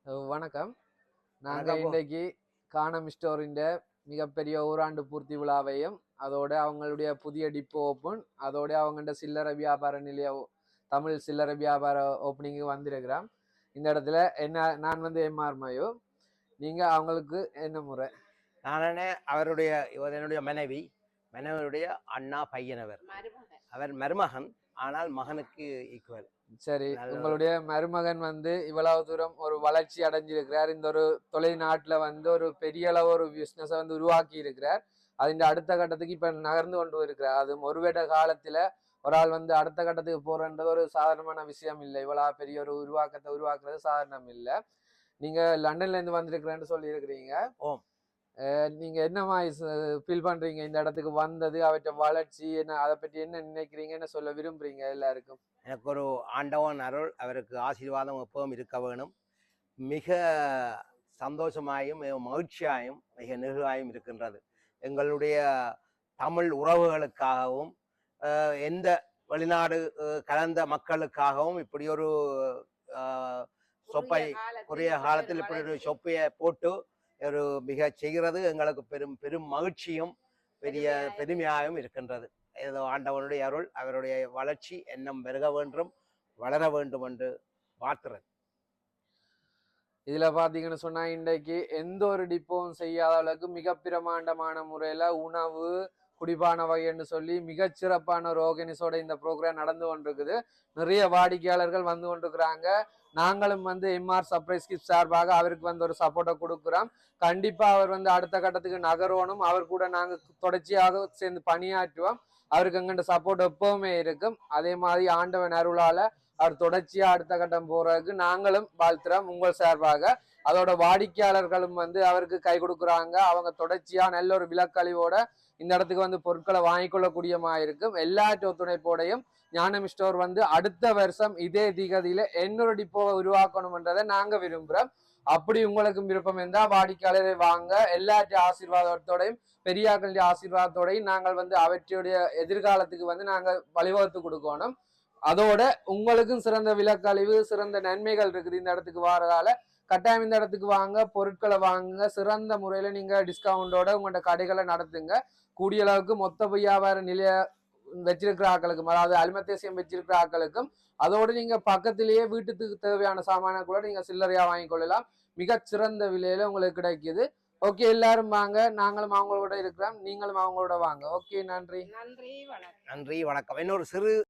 வணக்கம். நாங்க வணக்கம் ப்ரோ. இன்றைக்கு கானம் ஸ்டோரின் மிகப்பெரிய ஓராண்டு பூர்த்தி விழாவையும் அதோட அவங்களுடைய புதிய டிப்போ ஓப்பன் அதோட அவங்கள்ட சில்லறை வியாபார நிலைய தமிழ் சில்லறை வியாபார ஓப்பனிங்கு வந்திருக்கிறோம். இந்த இடத்துல நான் வந்து எம்ஆர் மயோ. நீங்க அவங்களுக்கு என்ன முறை? நானே இவர் என்னுடைய மனைவியுடைய அண்ணா பையன் அவர் மருமகன். ஆனால் மகனுக்கு ஈக்குவல். சரி, உங்களுடைய மருமகன் வந்து இவ்வளவு தூரம் ஒரு வளர்ச்சி அடைஞ்சிருக்கிறார். இந்த ஒரு தொலைநாட்டுல வந்து ஒரு பெரிய அளவு ஒரு பிசினஸை வந்து உருவாக்கி இருக்கிறார். அதின் அடுத்த கட்டத்துக்கு இப்ப நகர்ந்து கொண்டு இருக்கிறார். அது ஒரு வருட காலத்துல ஒரு ஆள் வந்து அடுத்த கட்டத்துக்கு போறன்றது ஒரு சாதாரணமான விஷயம் இல்லை. இவ்வளவு பெரிய ஒரு உருவாக்கத்தை உருவாக்குறது சாதாரணம் இல்லை. நீங்க லண்டன்ல இருந்து வந்திருக்கிறேன்னு சொல்லி இருக்கிறீங்க. நீங்க என்ன மாதிரி ஃபீல் பண்றீங்க இந்த இடத்துக்கு வந்தது, அவற்றை வளர்ச்சி என்ன, அதை பற்றி என்ன நினைக்கிறீங்க, என்ன சொல்ல விரும்புறீங்க எல்லாருக்கும்? எனக்கு ஒரு ஆண்டவன் அருள், அவருக்கு ஆசீர்வாதம் எப்பவும் இருக்க வேணும். மிக சந்தோஷமாயும் மிக மகிழ்ச்சியாயும் மிக நெகிழ்வாயும் இருக்கின்றது. எங்களுடைய தமிழ் உறவுகளுக்காகவும் எந்த வெளிநாடு கலந்த மக்களுக்காகவும் இப்படி ஒரு சொப்பை குறுகிய காலத்தில் இப்படி ஒரு சொப்பையை போட்டு ஒரு மிக செய்கிறது எங்களுக்கு பெரும் பெரும் மகிழ்ச்சியும் பெரிய பெருமையாகவும் இருக்கின்றது. ஏதோ ஆண்டவனுடைய அருள், அவருடைய வளர்ச்சி எண்ணம் பெருக வேண்டும், வளர வேண்டும் என்று வாழ்த்துறது. இதுல பாத்தீங்கன்னு சொன்னா இன்றைக்கு எந்த ஒரு டிப்போவும் செய்யாத அளவுக்கு மிக பிரமாண்டமான முறையில உணவு குடிபான வகைன்னு சொல்லி மிகச்சிறப்பான ஒரு ஆர்கனைஸோட இந்த ப்ரோக்ராம் நடந்து கொண்டிருக்குது. நிறைய வாடிக்கையாளர்கள் வந்து கொண்டிருக்கிறாங்க. நாங்களும் வந்து எம்ஆர் சர்ப்ரைஸ் கிஃப்ட் சார்பாக அவருக்கு வந்து ஒரு சப்போர்ட்டை கொடுக்குறோம். கண்டிப்பா அவர் வந்து அடுத்த கட்டத்துக்கு நகரணும். அவர் கூட நாங்க தொடர்ச்சியாக சேர்ந்து பணியாற்றுவோம். அவருக்கு எங்கள்கிட்ட சப்போர்ட் எப்பவுமே இருக்கும். அதே மாதிரி ஆண்டவன் அருளால அவர் தொடர்ச்சியா அடுத்த கட்டம் போறதுக்கு நாங்களும் வாழ்த்துறோம் உங்கள் சார்பாக. அதோட வாடிக்கையாளர்களும் வந்து அவருக்கு கை கொடுக்குறாங்க. அவங்க தொடர்ச்சியா நல்ல ஒரு விலக்கழிவோட இந்த இடத்துக்கு வந்து பொருட்களை வாங்கிக்கொள்ளக்கூடியமா இருக்கும். எல்லாற்ற ஒத்துழைப்போடையும் ஞானம் ஸ்டோர் வந்து அடுத்த வருஷம் இதே திகதியில இன்னொரு டிப்போவை உருவாக்கணும்ன்றதை நாங்க விரும்புறோம். அப்படி உங்களுக்கு விருப்பம் இருந்தா வாடிக்கையாளரை வாங்க. எல்லாற்ற ஆசீர்வாதத்தோடையும் பெரியாக்களுடைய ஆசீர்வாதத்தோடையும் நாங்கள் வந்து அவற்றுடைய எதிர்காலத்துக்கு வந்து நாங்கள் வழிவகுத்து கொடுக்கணும். அதோட உங்களுக்கும் சிறந்த விலக்கழிவு சிறந்த நன்மைகள் இருக்குது இந்த இடத்துக்கு வாரதால. கட்டாயம் இந்த இடத்துக்கு வாங்க, பொருட்களை வாங்குங்க. சிறந்த முறையில நீங்க டிஸ்கவுண்டோட உங்களோட கடைகளை நடத்துங்க. கூடிய அளவுக்கு மொத்த வியாபார நிலைய வச்சிருக்கிற ஆக்களுக்கும், அதாவது அலிமத்தேசியம் வச்சிருக்கிற ஆக்களுக்கும், அதோடு நீங்க பக்கத்திலேயே வீட்டுக்கு தேவையான சாமான கூட நீங்க சில்லறையா வாங்கிக்கொள்ளலாம். மிகச்சிறந்த விலையில உங்களுக்கு கிடைக்குது. ஓகே, எல்லாரும் வாங்க. நாங்களும் அவங்களோட இருக்கிறோம், நீங்களும் அவங்களோட வாங்க. ஓகே, நன்றி. நன்றி, வணக்கம். இன்னொரு சிறு